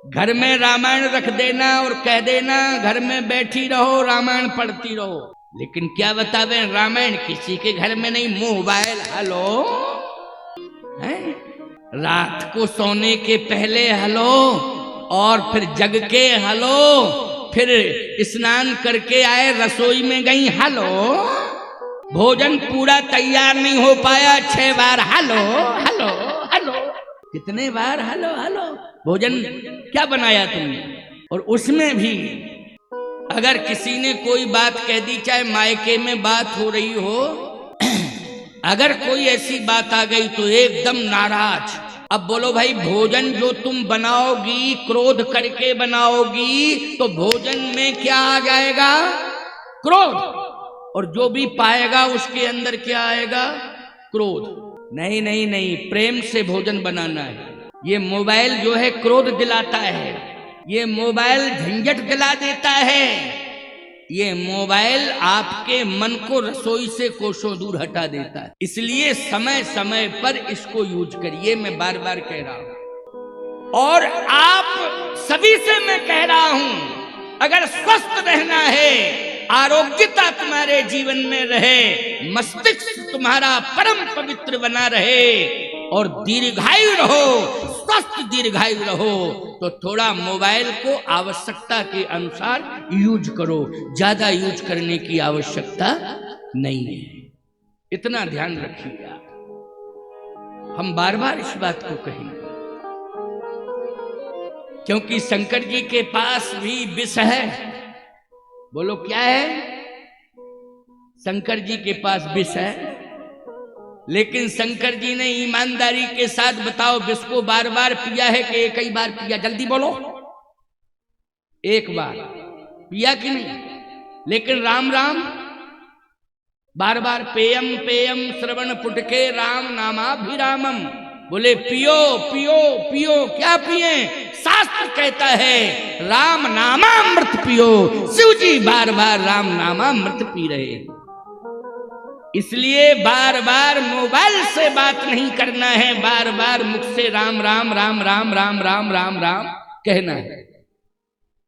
घर में रामायण रख देना और कह देना घर में बैठी रहो रामायण पढ़ती रहो। लेकिन क्या बतावे, रामायण किसी के घर में नहीं, मोबाइल। हेलो है? रात को सोने के पहले हेलो, और फिर जग के हेलो, फिर स्नान करके आए रसोई में गई हेलो, भोजन पूरा तैयार नहीं हो पाया 6 बार हेलो हेलो हेलो, कितने बार हेलो हेलो। भोजन क्या बनाया तुमने? और उसमें भी अगर किसी ने कोई बात कह दी, चाहे मायके में बात हो रही हो, अगर कोई ऐसी बात आ गई तो एकदम नाराज। अब बोलो भाई, भोजन जो तुम बनाओगी क्रोध करके बनाओगी तो भोजन में क्या आ जाएगा? क्रोध। और जो भी पाएगा उसके अंदर क्या आएगा? क्रोध। नहीं नहीं नहीं, प्रेम से भोजन बनाना है। ये मोबाइल जो है क्रोध दिलाता है, ये मोबाइल झंझट दिला देता है, ये मोबाइल आपके मन को रसोई से कोसों दूर हटा देता है। इसलिए समय समय पर इसको यूज करिए, मैं बार बार कह रहा हूं। और आप सभी से मैं कह रहा हूं, अगर स्वस्थ रहना है, आरोग्यता तुम्हारे जीवन में रहे, मस्तिष्क तुम्हारा परम पवित्र बना रहे और दीर्घायु रहो, स्वस्थ दीर्घायु रहो, तो थोड़ा मोबाइल को आवश्यकता के अनुसार यूज करो, ज्यादा यूज करने की आवश्यकता नहीं है। इतना ध्यान रखिएगा, हम बार बार इस बात को कहेंगे, क्योंकि शंकर जी के पास भी विष है। बोलो क्या है? शंकर जी के पास विष है, लेकिन शंकर जी ने ईमानदारी के साथ बताओ, विष को बार बार पिया है कि एक ही बार पिया? जल्दी बोलो, एक बार पिया कि नहीं? लेकिन राम राम बार बार, पेयम पेयम श्रवण पुटके राम नामाभिरामम। बोले पियो पियो पियो, क्या पिए? शास्त्र कहता है राम नामामृत पियो। शिव जी बार बार राम नामामृत पी रहे। इसलिए बार बार मोबाइल से बात नहीं करना है, बार बार मुख से राम राम राम राम राम राम राम राम कहना है।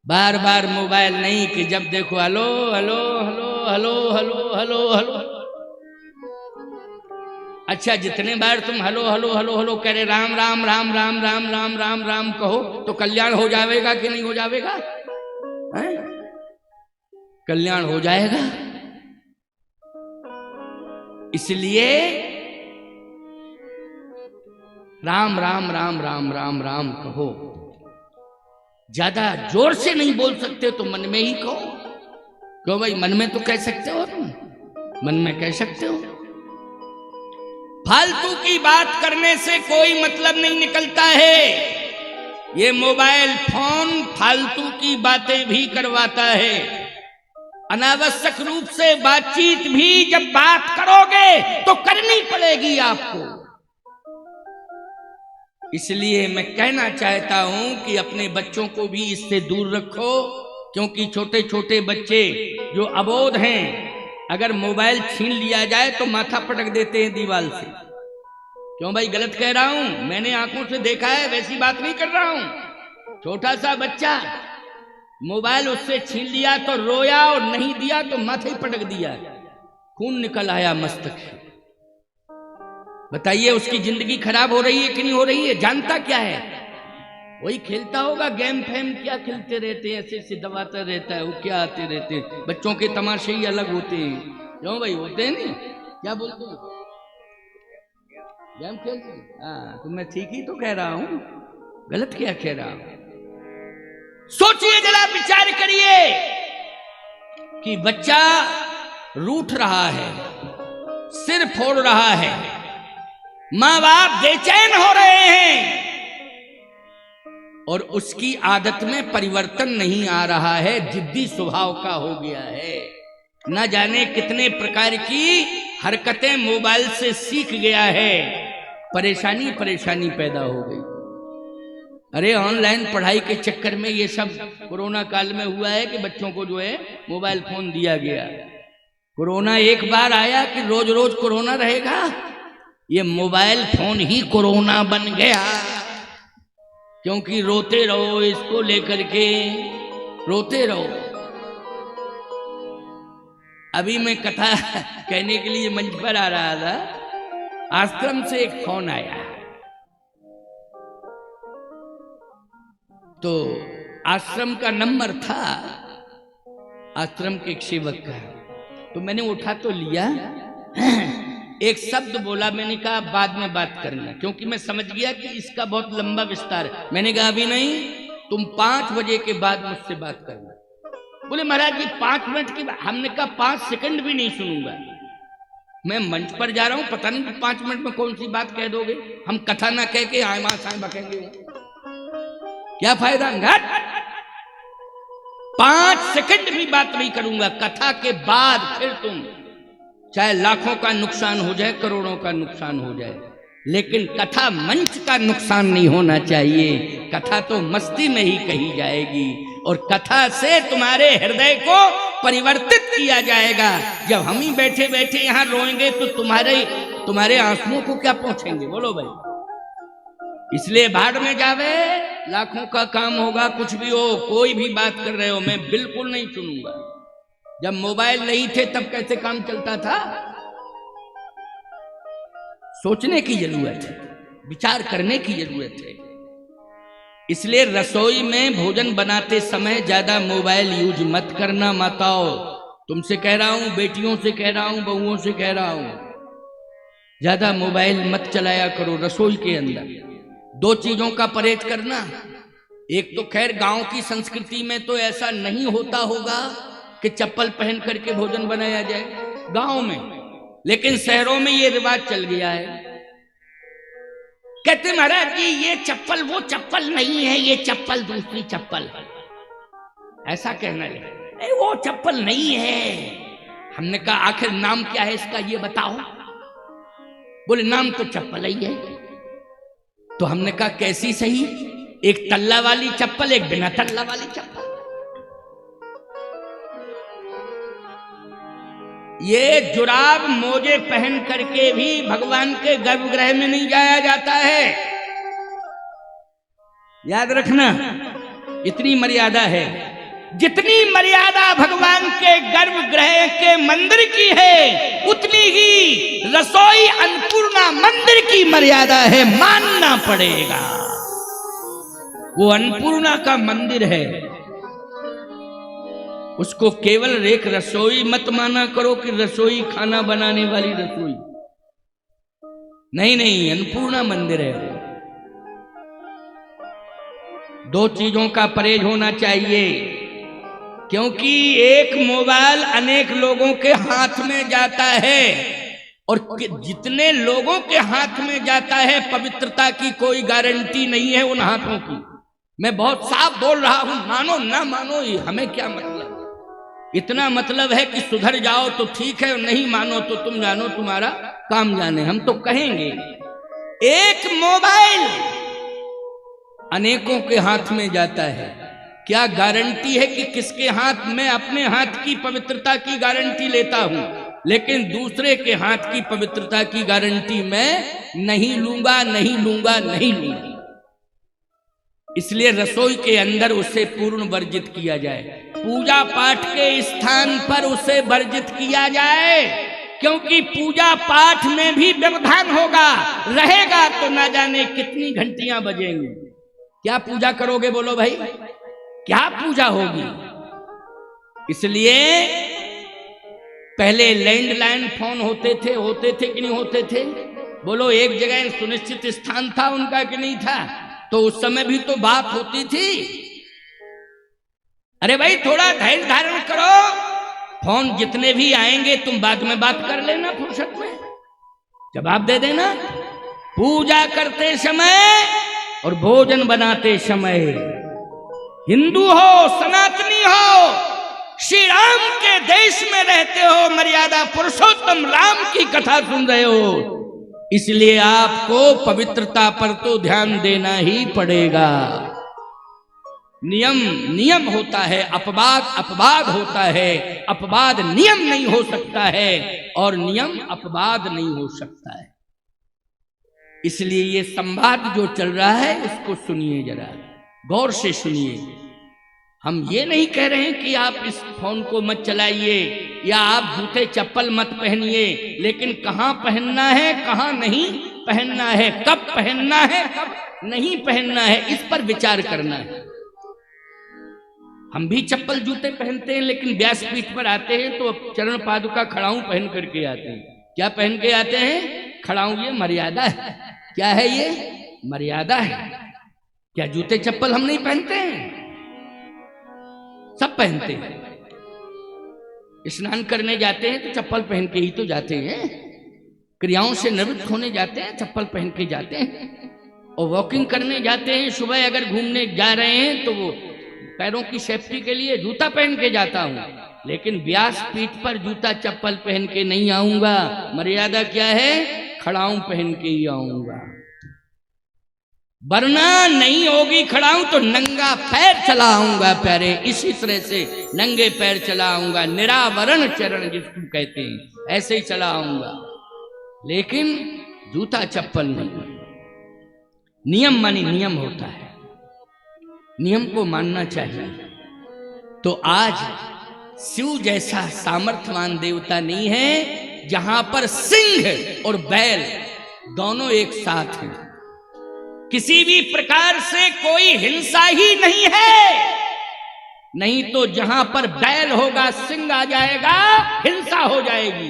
बार बार मोबाइल नहीं कि जब देखो hello hello hello hello hello hello hello. अच्छा, जितने बार तुम हेलो हेलो हेलो हेलो कह रहे, राम राम राम राम राम राम राम राम कहो, तो कल्याण हो जाएगा कि नहीं हो जाएगा? है? कल्याण हो जाएगा। इसलिए राम राम राम राम राम राम कहो। ज्यादा जोर से नहीं बोल सकते तो मन में ही कहो। क्यों भाई, मन में तो कह सकते हो, तुम मन में कह सकते हो। फालतू की बात करने से कोई मतलब नहीं निकलता है। ये मोबाइल फोन फालतू की बातें भी करवाता है। अनावश्यक रूप से बातचीत भी जब बात करोगे तो करनी पड़ेगी आपको। इसलिए मैं कहना चाहता हूं कि अपने बच्चों को भी इससे दूर रखो, क्योंकि छोटे छोटे बच्चे जो अबोध हैं, अगर मोबाइल छीन लिया जाए तो माथा पटक देते हैं दीवार से। क्यों भाई, गलत कह रहा हूं? मैंने आंखों से देखा है, वैसी बात नहीं कर रहा हूं। छोटा सा बच्चा मोबाइल उससे छीन लिया तो रोया, और नहीं दिया तो माथे ही पटक दिया, खून निकल आया मस्तक से। बताइए, उसकी जिंदगी खराब हो रही है कि नहीं हो रही है? जानता क्या है? वही खेलता होगा गेम फेम, क्या खेलते रहते हैं, ऐसे ऐसे दबाता रहता है, वो क्या आते रहते हैं। बच्चों के तमाशे ही अलग होते हैं। क्यों भाई, होते हैं नहीं? क्या बोलते हैं? गेम खेलते हैं? हाँ, तो मैं ठीक ही तो कह रहा हूं, गलत क्या कह रहा हूं? सोचिए जरा, विचार करिए कि बच्चा रूठ रहा है, सिर फोड़ रहा है, मां बाप बेचैन हो रहे हैं, और उसकी आदत में परिवर्तन नहीं आ रहा है, जिद्दी स्वभाव का हो गया है। न जाने कितने प्रकार की हरकतें मोबाइल से सीख गया है, परेशानी परेशानी पैदा हो गई। अरे ऑनलाइन पढ़ाई के चक्कर में ये सब कोरोना काल में हुआ है कि बच्चों को जो है मोबाइल फोन दिया गया। कोरोना एक बार आया कि रोज रोज कोरोना रहेगा? ये मोबाइल फोन ही कोरोना बन गया। क्योंकि रोते रहो इसको लेकर के, रोते रहो। अभी मैं कथा कहने के लिए मंच पर आ रहा था, आश्रम से एक फोन आया। तो आश्रम का नंबर था, आश्रम के एक सेवक का। तो मैंने उठा तो लिया, एक शब्द बोला, मैंने कहा बाद में बात करना, क्योंकि मैं समझ गया कि इसका बहुत लंबा विस्तार है। मैंने कहा अभी नहीं, तुम 5 बजे के बाद मुझसे बात करना। बोले महाराज जी 5 मिनट की बात। हमने कहा 5 सेकंड भी नहीं सुनूंगा, मैं मंच पर जा रहा हूं, पता नहीं कि 5 मिनट में कौन सी बात कह दोगे। हम कथा ना कह के आए वहां साए बकेंगे, क्या फायदा। 5 सेकंड भी बात नहीं करूंगा। कथा के बाद फिर तुम चाहे लाखों का नुकसान हो जाए, करोड़ों का नुकसान हो जाए, लेकिन कथा मंच का नुकसान नहीं होना चाहिए। कथा तो मस्ती में ही कही जाएगी और कथा से तुम्हारे हृदय को परिवर्तित किया जाएगा। जब हम ही बैठे बैठे यहां रोएंगे तो तुम्हारे आंसुओं को क्या पहुंचेंगे, बोलो भाई। इसलिए भाड़ में जावे, लाखों का काम होगा, कुछ भी हो, कोई भी बात कर रहे हो, मैं बिल्कुल नहीं सुनूंगा। जब मोबाइल नहीं थे तब कैसे काम चलता था। सोचने की जरूरत है, विचार करने की जरूरत है। इसलिए रसोई में भोजन बनाते समय ज्यादा मोबाइल यूज मत करना। माताओं, तुमसे कह रहा हूं, बेटियों से कह रहा हूं, बहुओं से कह रहा हूं, ज्यादा मोबाइल मत चलाया करो रसोई के अंदर। 2 चीजों का परहेज करना। एक तो खैर गांव की संस्कृति में तो ऐसा नहीं होता होगा कि चप्पल पहन करके भोजन बनाया जाए गांव में, लेकिन शहरों में ये रिवाज चल गया है। कहते महाराज जी ये चप्पल वो चप्पल नहीं है, ये चप्पल दूसरी चप्पल है, ऐसा कहना है। वो चप्पल नहीं है। हमने कहा आखिर नाम क्या है इसका, ये बताओ। बोले नाम तो चप्पल ही है। तो हमने कहा कैसी सही, एक तल्ला वाली चप्पल, एक बिना तल्ला वाली चप्पल। ये जुराब मोजे पहन करके भी भगवान के गर्भगृह में नहीं जाया जाता है, याद रखना। इतनी मर्यादा है, जितनी मर्यादा भगवान के गर्भगृह के मंदिर की है, उतनी ही रसोई अन्नपूर्णा मंदिर की मर्यादा है, मानना पड़ेगा। वो अन्नपूर्णा का मंदिर है, उसको केवल एक रसोई मत माना करो कि रसोई खाना बनाने वाली रसोई नहीं, नहीं, अन्नपूर्णा मंदिर है। 2 चीजों का परहेज होना चाहिए, क्योंकि एक मोबाइल अनेक लोगों के हाथ में जाता है और जितने लोगों के हाथ में जाता है पवित्रता की कोई गारंटी नहीं है उन हाथों की। मैं बहुत साफ बोल रहा हूं, मानो ना मानो हमें क्या मतलब। इतना मतलब है कि सुधर जाओ तो ठीक है, और नहीं मानो तो तुम जानो तुम्हारा काम जाने। हम तो कहेंगे एक मोबाइल अनेकों के हाथ में जाता है, क्या गारंटी है कि किसके हाथ में। अपने हाथ की पवित्रता की गारंटी लेता हूं, लेकिन दूसरे के हाथ की पवित्रता की गारंटी मैं नहीं लूंगा, नहीं लूंगा, नहीं लूंगा। इसलिए रसोई के अंदर उसे पूर्ण वर्जित किया जाए, पूजा पाठ के स्थान पर उसे वर्जित किया जाए, क्योंकि पूजा पाठ में भी व्यवधान होगा, रहेगा तो ना जाने कितनी घंटियां बजेंगी। क्या पूजा करोगे बोलो भाई, क्या पूजा होगी। इसलिए पहले लैंडलाइन फोन होते थे कि नहीं होते थे, बोलो। एक जगह सुनिश्चित स्थान था उनका कि नहीं था, तो उस समय भी तो बात होती थी। अरे भाई थोड़ा धैर्य धारण करो, फोन जितने भी आएंगे तुम बाद में बात कर लेना, फुर्सत में जवाब दे देना। पूजा करते समय और भोजन बनाते समय, हिंदू हो सनातनी हो, श्री राम के देश में रहते हो, मर्यादा पुरुषोत्तम राम की कथा सुन रहे हो, इसलिए आपको पवित्रता पर तो ध्यान देना ही पड़ेगा। नियम नियम होता है, अपवाद अपवाद होता है। अपवाद नियम नहीं हो सकता है और नियम अपवाद नहीं हो सकता है। इसलिए ये संवाद जो चल रहा है उसको सुनिए, जरा गौर से सुनिए। हम ये नहीं कह रहे हैं कि आप इस फोन को मत चलाइए या आप जूते चप्पल मत पहनिए, लेकिन कहाँ पहनना है, कहाँ नहीं पहनना है, कब पहनना है, कब नहीं पहनना है, इस पर विचार करना है। हम भी चप्पल जूते पहनते हैं, लेकिन व्यासपीठ पर आते हैं तो चरण पादुका खड़ाऊं पहन करके आते हैं। क्या पहन के आते हैं? खड़ाऊं। ये मर्यादा है। क्या है ये? मर्यादा है। क्या जूते चप्पल हम नहीं पहनते हैं? सब पहनते हैं। स्नान करने जाते हैं तो चप्पल पहन के ही तो जाते हैं, क्रियाओं से निवृत्त होने जाते हैं चप्पल पहन के जाते हैं, और वॉकिंग करने जाते हैं, सुबह अगर घूमने जा रहे हैं तो वो पैरों की सेफ्टी के लिए जूता पहन के जाता हूं, लेकिन व्यासपीठ पर जूता चप्पल पहन के नहीं आऊंगा। मर्यादा क्या है? खड़ाऊं पहन के ही आऊंगा, वरना नहीं होगी खड़ाऊं तो नंगा पैर चला आऊंगा। पैरे इसी तरह से नंगे पैर चला आऊंगा, निरावरण चरण जिसको कहते हैं, ऐसे ही चला आऊंगा, लेकिन जूता चप्पल नहीं। नियम मानी नियम होता है, नियम को मानना चाहिए। तो आज शिव जैसा सामर्थ्यवान देवता नहीं है जहां पर सिंह और बैल दोनों एक साथ हैं। किसी भी प्रकार से कोई हिंसा ही नहीं है, नहीं तो जहां पर बैल होगा सिंह आ जाएगा, हिंसा हो जाएगी।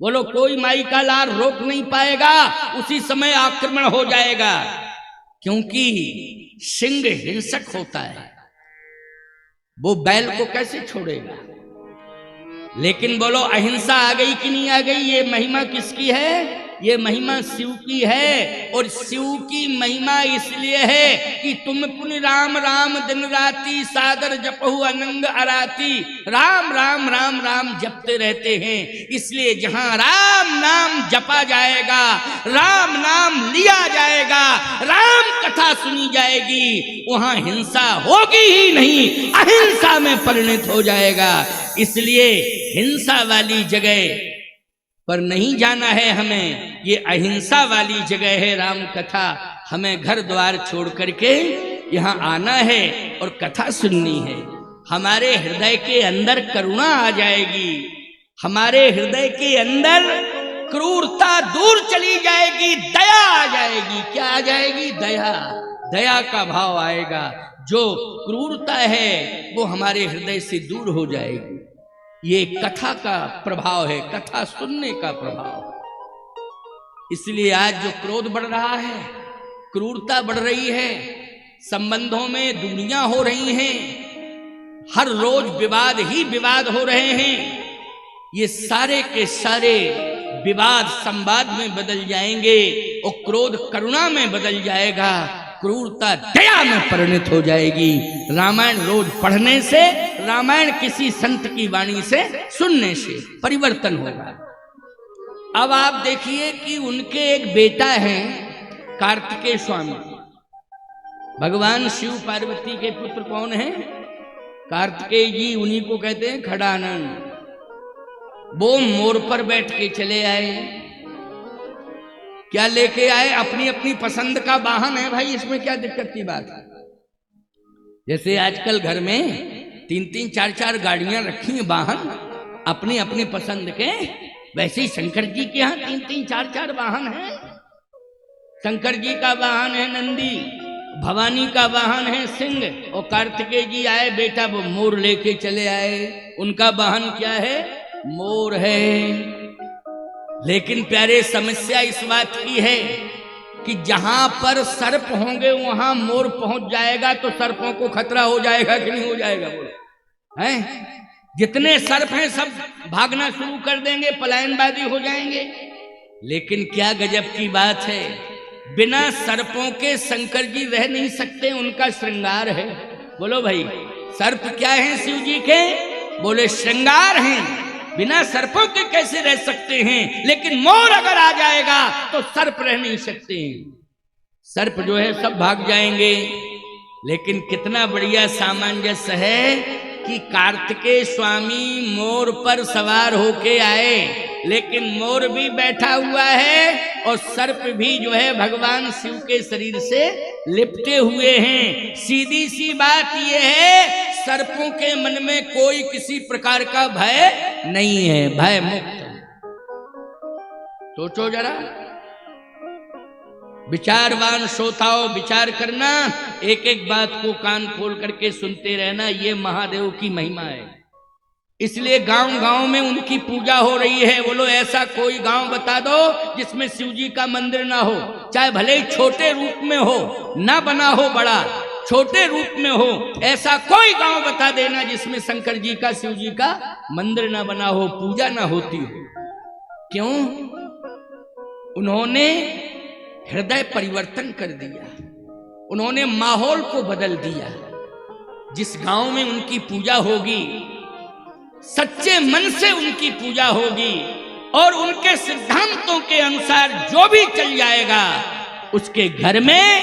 बोलो, कोई माई का लार रोक नहीं पाएगा, उसी समय आक्रमण हो जाएगा, क्योंकि सिंह हिंसक होता है, वो बैल को कैसे छोड़ेगा। लेकिन बोलो, अहिंसा आ गई कि नहीं आ गई? ये महिमा किसकी है? ये महिमा शिव की है। और शिव की महिमा इसलिए है कि तुम पुण्य राम राम दिन राती, सागर जपहु अनंग अराती। राम राम राम राम जपते रहते हैं, इसलिए जहां राम नाम जपा जाएगा, राम नाम लिया जाएगा, राम कथा सुनी जाएगी, वहां हिंसा होगी ही नहीं, अहिंसा में परिणत हो जाएगा। इसलिए हिंसा वाली जगह पर नहीं जाना है हमें, ये अहिंसा वाली जगह है राम कथा। हमें घर द्वार छोड़ करके यहाँ आना है और कथा सुननी है। हमारे हृदय के अंदर करुणा आ जाएगी, हमारे हृदय के अंदर क्रूरता दूर चली जाएगी, दया आ जाएगी। क्या आ जाएगी? दया। दया का भाव आएगा। जो क्रूरता है वो हमारे हृदय से दूर हो जाएगी। ये कथा का प्रभाव है, कथा सुनने का प्रभाव। इसलिए आज जो क्रोध बढ़ रहा है, क्रूरता बढ़ रही है, संबंधों में दूरियां हो रही हैं, हर रोज विवाद ही विवाद हो रहे हैं, ये सारे के सारे विवाद संवाद में बदल जाएंगे और क्रोध करुणा में बदल जाएगा, क्रूरता दया में परिणत हो जाएगी। रामायण रोज पढ़ने से, रामायण किसी संत की वाणी से सुनने से परिवर्तन होगा। अब आप देखिए कि उनके एक बेटा है कार्तिकेय स्वामी। भगवान शिव पार्वती के पुत्र कौन है? कार्तिकेय जी, उन्हीं को कहते हैं खड़ानंद। वो मोर पर बैठ के चले आए। क्या लेके आए? अपनी अपनी पसंद का वाहन है भाई, इसमें क्या दिक्कत की बात है। जैसे आजकल घर में 3-3, 4-4 गाड़ियां रखी हैं वाहन अपनी अपनी पसंद के, वैसे ही शंकर जी के यहाँ 3-3, 4-4 वाहन हैं। शंकर जी का वाहन है नंदी, भवानी का वाहन है सिंह, और कार्तिकेय जी आए बेटा वो मोर लेके चले आए। उनका वाहन क्या है? मोर है। लेकिन प्यारे, समस्या इस बात की है कि जहां पर सर्प होंगे वहां मोर पहुंच जाएगा तो सर्पों को खतरा हो जाएगा कि नहीं हो जाएगा? बोलो हैं? जितने सर्प हैं सब भागना शुरू कर देंगे, पलायनवादी हो जाएंगे। लेकिन क्या गजब की बात है, बिना सर्पों के शंकर जी रह नहीं सकते, उनका श्रृंगार है। बोलो भाई, सर्प क्या है शिव जी के? बोले श्रृंगार हैं। बिना सर्पों के कैसे रह सकते हैं? लेकिन मोर अगर आ जाएगा तो सर्प रह नहीं सकते हैं। सर्प जो है सब भाग जाएंगे। लेकिन कितना बढ़िया सामंजस्य है कि कार्तिकेय स्वामी मोर पर सवार होके आए, लेकिन मोर भी बैठा हुआ है और सर्प भी जो है भगवान शिव के शरीर से लिपटे हुए हैं। सीधी सी बात यह है, सर्पों के मन में कोई किसी प्रकार का भय नहीं है, भय मुक्त। सोचो जरा, विचारवान श्रोताओं विचार करना, एक एक बात को कान खोल करके सुनते रहना, ये महादेव की महिमा है। इसलिए गांव गांव में उनकी पूजा हो रही है। बोलो ऐसा कोई गांव बता दो जिसमें शिव जी का मंदिर ना हो, चाहे भले ही छोटे रूप में हो, ना बना हो बड़ा, छोटे रूप में हो, ऐसा कोई गांव बता देना जिसमें शंकर जी का, शिव जी का मंदिर ना बना हो, पूजा ना होती हो। क्यों? उन्होंने हृदय परिवर्तन कर दिया, उन्होंने माहौल को बदल दिया। जिस गांव में उनकी पूजा होगी, सच्चे मन से उनकी पूजा होगी और उनके सिद्धांतों के अनुसार जो भी चल जाएगा, उसके घर में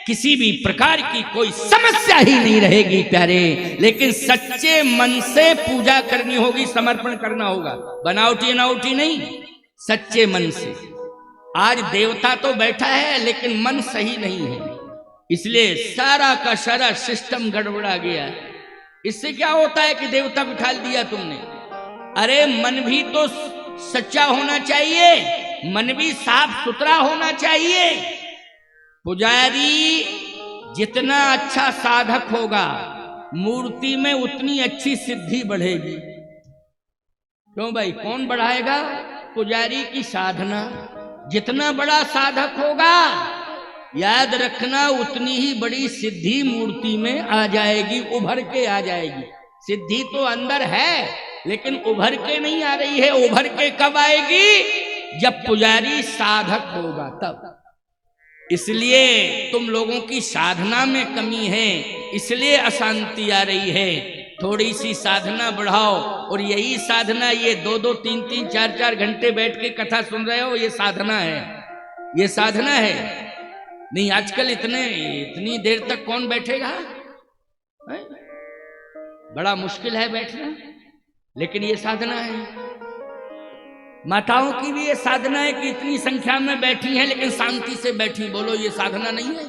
किसी भी प्रकार की कोई समस्या ही नहीं रहेगी प्यारे। लेकिन सच्चे मन से पूजा करनी होगी, समर्पण करना होगा, बनावटी अनावटी नहीं, सच्चे मन से। आज देवता तो बैठा है लेकिन मन सही नहीं है, इसलिए सारा का सारा सिस्टम गड़बड़ा गया है। इससे क्या होता है कि देवता बिठा दिया तुमने, अरे मन भी तो सच्चा होना चाहिए, मन भी साफ सुथरा होना चाहिए। पुजारी जितना अच्छा साधक होगा, मूर्ति में उतनी अच्छी सिद्धि बढ़ेगी। क्यों भाई? कौन बढ़ाएगा? पुजारी की साधना। जितना बड़ा साधक होगा, याद रखना, उतनी ही बड़ी सिद्धि मूर्ति में आ जाएगी, उभर के आ जाएगी। सिद्धि तो अंदर है लेकिन उभर के नहीं आ रही है। उभर के कब आएगी? जब पुजारी साधक होगा तब। इसलिए तुम लोगों की साधना में कमी है, इसलिए अशांति आ रही है। थोड़ी सी साधना बढ़ाओ, और यही साधना, ये 2-2, 3-3, 4-4 घंटे बैठ के कथा सुन रहे हो, ये साधना है, ये साधना है। नहीं, आजकल इतनी देर तक कौन बैठेगा? है? बड़ा मुश्किल है बैठना, लेकिन ये साधना है। माताओं की भी ये साधना है कि इतनी संख्या में बैठी हैं लेकिन शांति से बैठी। बोलो ये साधना नहीं है?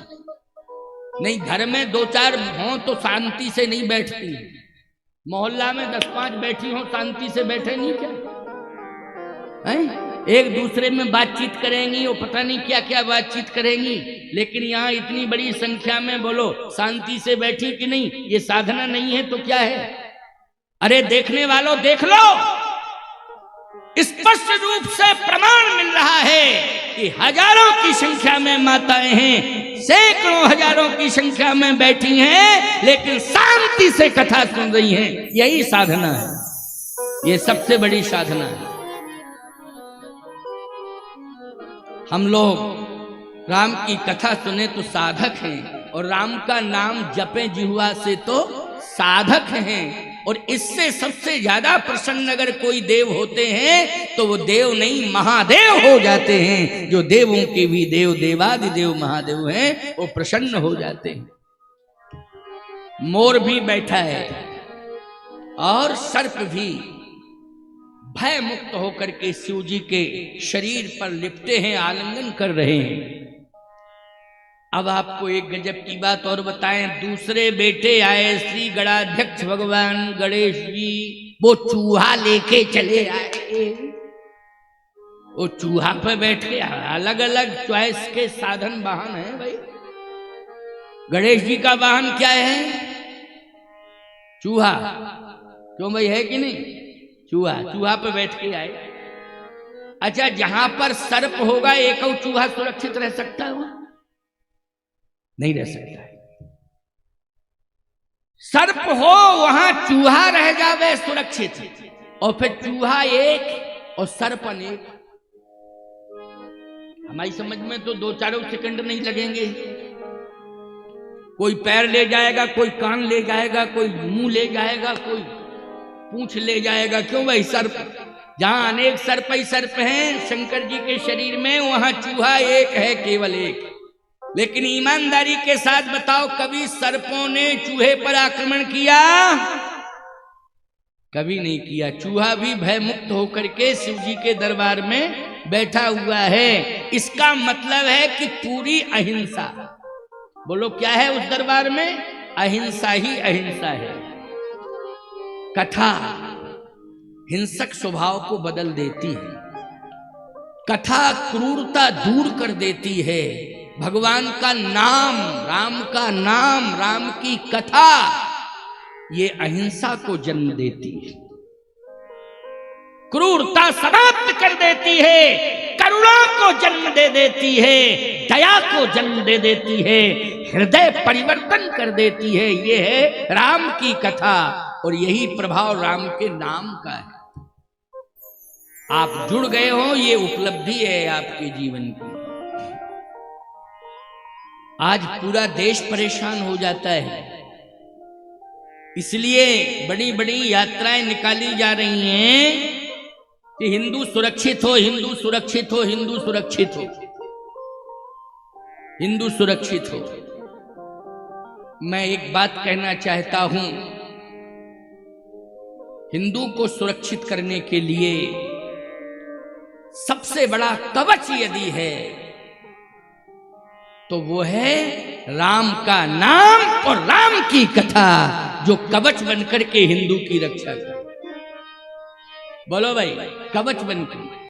नहीं, घर में 2-4 हों तो शांति से नहीं बैठती, मोहल्ला में 10-5 बैठी हो शांति से बैठे नहीं क्या? हैं? एक दूसरे में बातचीत करेंगी, वो पता नहीं क्या क्या बातचीत करेंगी, लेकिन यहाँ इतनी बड़ी संख्या में बोलो शांति से बैठी कि नहीं? ये साधना नहीं है तो क्या है? अरे देखने वालों देख लो, स्पष्ट रूप से प्रमाण मिल रहा है कि हजारों की संख्या में माताएं हैं, सैकड़ों हजारों की संख्या में बैठी हैं, लेकिन शांति से कथा सुन रही हैं। यही साधना है, ये सबसे बड़ी साधना है। हम लोग राम की कथा सुने तो साधक हैं, और राम का नाम जपे जिह्वा से तो साधक हैं। और इससे सबसे ज्यादा प्रसन्न अगर कोई देव होते हैं तो वो देव नहीं महादेव हो जाते हैं। जो देवों के भी देव, देवादिदेव महादेव हैं, वो प्रसन्न हो जाते हैं। मोर भी बैठा है और सर्प भी भय मुक्त होकर के शिव जी के शरीर पर लिपटे हैं, आलिंगन कर रहे हैं। अब आपको एक गजब की बात और बताएं। दूसरे बेटे आए श्री गणाध्यक्ष भगवान गणेश जी, वो चूहा लेके चले आए। वो चूहा पे बैठ के, अलग अलग चॉइस के साधन वाहन है भाई। गणेश जी का वाहन क्या है? चूहा। क्यों भाई, है कि नहीं? चूहा। चूहा पे बैठ के आए। अच्छा, जहां पर सर्प होगा एक और चूहा सुरक्षित रह सकता है? नहीं रह सकता है। सर्प हो वहां चूहा रह जावे सुरक्षित, और फिर चूहा एक और सर्प अनेक। हमारी समझ में तो 2-4 सेकंड नहीं लगेंगे। कोई पैर ले जाएगा, कोई कान ले जाएगा, कोई मुंह ले जाएगा, कोई पूंछ ले जाएगा। क्यों भाई? सर्प। जहां अनेक सर्प ही सर्प हैं शंकर जी के शरीर में, वहां चूहा एक है, केवल एक। लेकिन ईमानदारी के साथ बताओ, कभी सर्पों ने चूहे पर आक्रमण किया? कभी नहीं किया। चूहा भी भय मुक्त होकर के शिव जी के दरबार में बैठा हुआ है। इसका मतलब है कि पूरी अहिंसा। बोलो क्या है उस दरबार में? अहिंसा ही अहिंसा है। कथा हिंसक स्वभाव को बदल देती है, कथा क्रूरता दूर कर देती है। भगवान का नाम, राम का नाम, राम की कथा ये अहिंसा को जन्म देती है, क्रूरता समाप्त कर देती है, करुणा को जन्म दे देती है, दया को जन्म दे देती है, हृदय परिवर्तन कर देती है। ये है राम की कथा और यही प्रभाव राम के नाम का है। आप जुड़ गए हो, ये उपलब्धि है आपके जीवन की। आज पूरा देश परेशान हो जाता है, इसलिए बड़ी बड़ी यात्राएं निकाली जा रही हैं कि हिंदू सुरक्षित हो, हिंदू सुरक्षित हो, हिंदू सुरक्षित हो, हिंदू सुरक्षित हो। मैं एक बात कहना चाहता हूं, हिंदू को सुरक्षित करने के लिए सबसे बड़ा कवच यदि है तो वो है राम का नाम और राम की कथा, जो कवच बनकर के हिंदू की रक्षा करे। बोलो भाई, कवच बनकर।